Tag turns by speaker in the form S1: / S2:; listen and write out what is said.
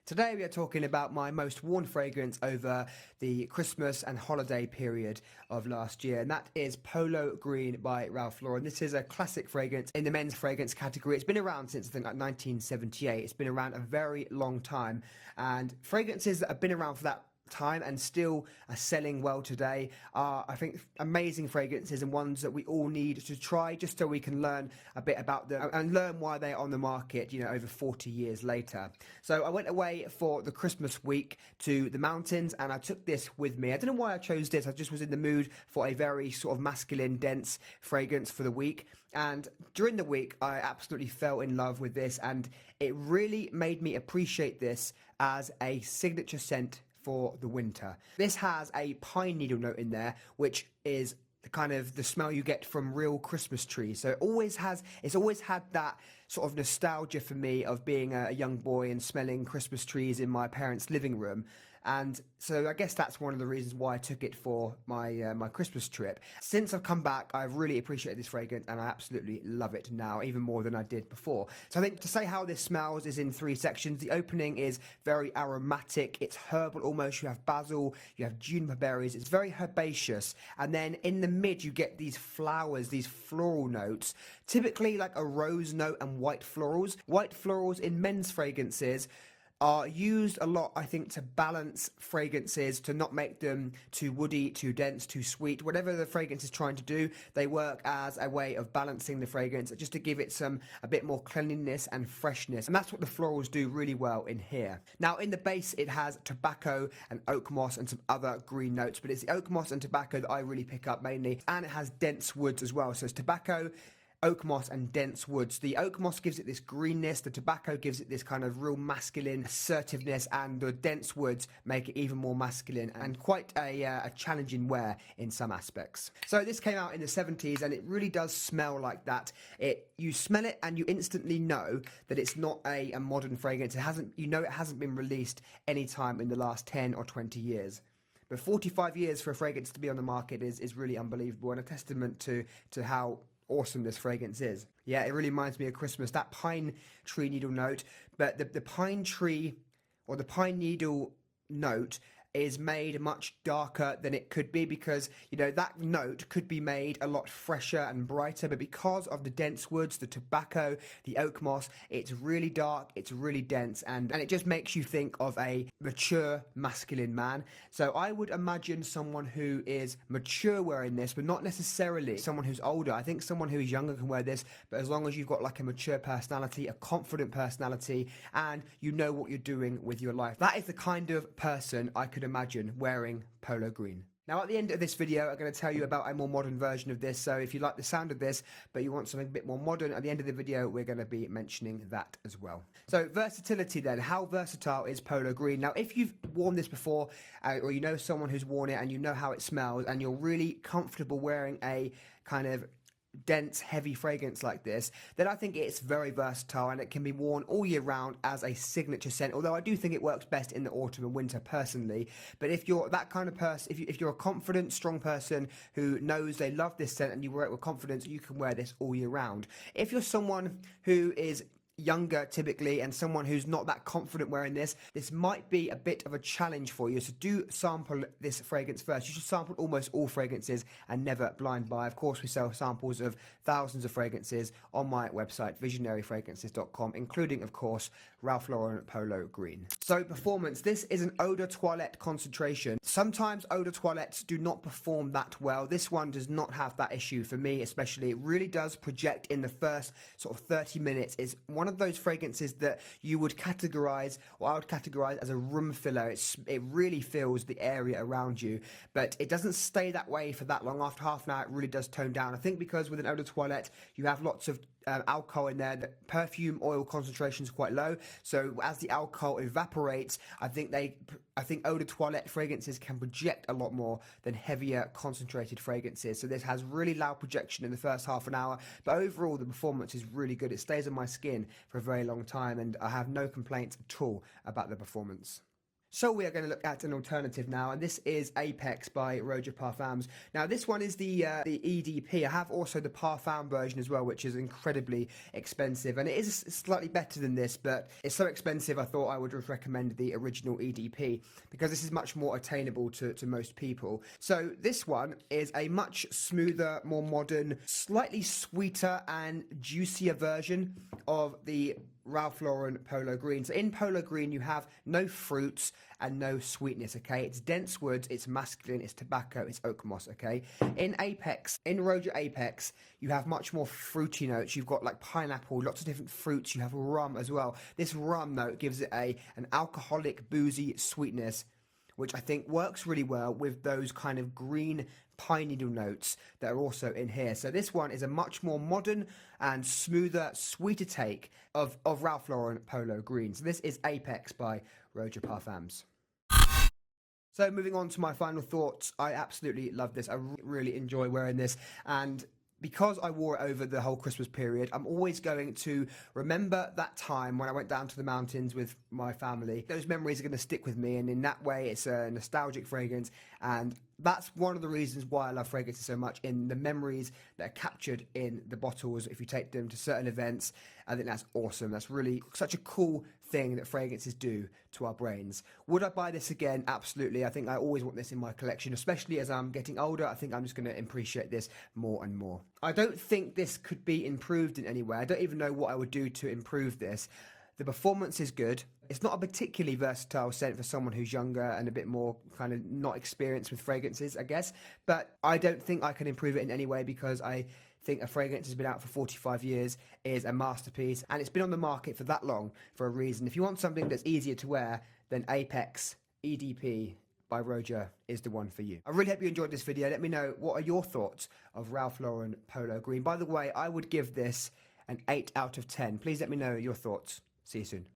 S1: Today we are talking about my most worn fragrance over the Christmas and holiday period of last year, and that is Polo Green by Ralph Lauren. This is a classic fragrance in the men's fragrance category. It's been around since I think like 1978. It's been around a very long time, and fragrances that have been around for that time and still are selling well today are, I think, amazing fragrances and ones that we all need to try just so we can learn a bit about them and learn why they're on the market, you know, over 40 years later. So I went away for the Christmas week to the mountains and I took this with me. I don't know why I chose this. I just was in the mood for a very sort of masculine, dense fragrance for the week. And during the week, I absolutely fell in love with this, and it really made me appreciate this as a signature scent for the winter. This has a pine needle note in there, which is the kind of the smell you get from real Christmas trees. So it's always had that sort of nostalgia for me of being a young boy and smelling Christmas trees in my parents' living room. And so I guess that's one of the reasons why I took it for my my Christmas trip. Since I've come back, I've really appreciated this fragrance and I absolutely love it now, even more than I did before. So I think to say how this smells is in three sections. The opening is very aromatic. It's herbal almost. You have basil, you have juniper berries. It's very herbaceous. And then in the mid, you get these flowers, these floral notes, typically like a rose note and white florals. White florals in men's fragrances are used a lot, I think, to balance fragrances, to not make them too woody, too dense, too sweet. Whatever the fragrance is trying to do, they work as a way of balancing the fragrance, just to give it a bit more cleanliness and freshness. And that's what the florals do really well in here. Now, in the base, it has tobacco and oak moss and some other green notes, but it's the oak moss and tobacco that I really pick up mainly. And it has dense woods as well. So it's tobacco, oak moss and dense woods. The oak moss gives it this greenness, the tobacco gives it this kind of real masculine assertiveness, and the dense woods make it even more masculine and quite a challenging wear in some aspects. So this came out in the 70s and it really does smell like that. You smell it and you instantly know that it's not a modern fragrance. It hasn't been released any time in the last 10 or 20 years. But 45 years for a fragrance to be on the market is really unbelievable and a testament to how awesome this fragrance is. Yeah, it really reminds me of Christmas, that pine tree needle note, but the pine tree or the pine needle note is made much darker than it could be because, you know, that note could be made a lot fresher and brighter, but because of the dense woods, the tobacco, the oak moss, it's really dark, it's really dense, and it just makes you think of a mature masculine man. So I would imagine someone who is mature wearing this, but not necessarily someone who's older. I think someone who is younger can wear this, but as long as you've got like a mature personality, a confident personality, and you know what you're doing with your life, that is the kind of person I could imagine wearing Polo Green. Now, at the end of this video, I'm going to tell you about a more modern version of this. So if you like the sound of this, but you want something a bit more modern, at the end of the video, we're going to be mentioning that as well. So versatility then, how versatile is Polo Green? Now, if you've worn this before, or you know someone who's worn it and you know how it smells, and you're really comfortable wearing a kind of dense, heavy fragrance like this, then I think it's very versatile and it can be worn all year round as a signature scent, although I do think it works best in the autumn and winter personally. But if you're that kind of person, if you're a confident, strong person who knows they love this scent and you wear it with confidence, you can wear this all year round. If you're someone who is younger typically and someone who's not that confident wearing this might be a bit of a challenge for you. So do sample this fragrance first. You should sample almost all fragrances and never blind buy. Of course, we sell samples of thousands of fragrances on my website, visionaryfragrances.com, including, of course, Ralph Lauren Polo Green. So performance, this is an eau de toilette concentration. Sometimes eau de toilettes do not perform that well. This one does not have that issue for me, especially. It really does project in the first sort of 30 minutes. It's one of those fragrances that you would categorize, or I would categorize as a room filler. It really fills the area around you, but it doesn't stay that way for that long. After half an hour, it really does tone down. I think because with an eau de toilette, you have lots of alcohol in there. The perfume oil concentration is quite low, so as the alcohol evaporates, I think eau de toilette fragrances can project a lot more than heavier concentrated fragrances. So this has really loud projection in the first half an hour, but overall the performance is really good. It stays on my skin for a very long time and I have no complaints at all about the performance. So we are going to look at an alternative now, and this is Apex by Roger Parfums. Now this one is the EDP. I have also the Parfum version as well, which is incredibly expensive, and it is slightly better than this, but it's so expensive I thought I would just recommend the original EDP because this is much more attainable to most people. So this one is a much smoother, more modern, slightly sweeter and juicier version of the Ralph Lauren Polo Green. So in Polo Green you have no fruits and no sweetness, okay? It's dense woods, it's masculine, it's tobacco, it's oak moss, okay? In Roger Apex, you have much more fruity notes. You've got like pineapple, lots of different fruits. You have rum as well. This rum note gives it an alcoholic, boozy sweetness, which I think works really well with those kind of green pine needle notes that are also in here. So this one is a much more modern and smoother, sweeter take of Ralph Lauren Polo Green. So this is Apex by Roger Parfums. So moving on to my final thoughts, I absolutely love this. I really enjoy wearing this, and because I wore it over the whole Christmas period, I'm always going to remember that time when I went down to the mountains with my family. Those memories are going to stick with me, and in that way, it's a nostalgic fragrance, and that's one of the reasons why I love fragrances so much, in the memories that are captured in the bottles. If you take them to certain events, I think that's awesome. That's really such a cool thing that fragrances do to our brains. Would I buy this again? Absolutely. I think I always want this in my collection, especially as I'm getting older. I think I'm just going to appreciate this more and more. I don't think this could be improved in any way. I don't even know what I would do to improve this. The performance is good. It's not a particularly versatile scent for someone who's younger and a bit more kind of not experienced with fragrances, I guess. But I don't think I can improve it in any way because I think a fragrance has been out for 45 years, is a masterpiece, and it's been on the market for that long for a reason. If you want something that's easier to wear, then Apex EDP by Roger is the one for you. I really hope you enjoyed this video. Let me know, what are your thoughts of Ralph Lauren Polo Green? By the way, I would give this an 8 out of 10. Please let me know your thoughts. See you soon.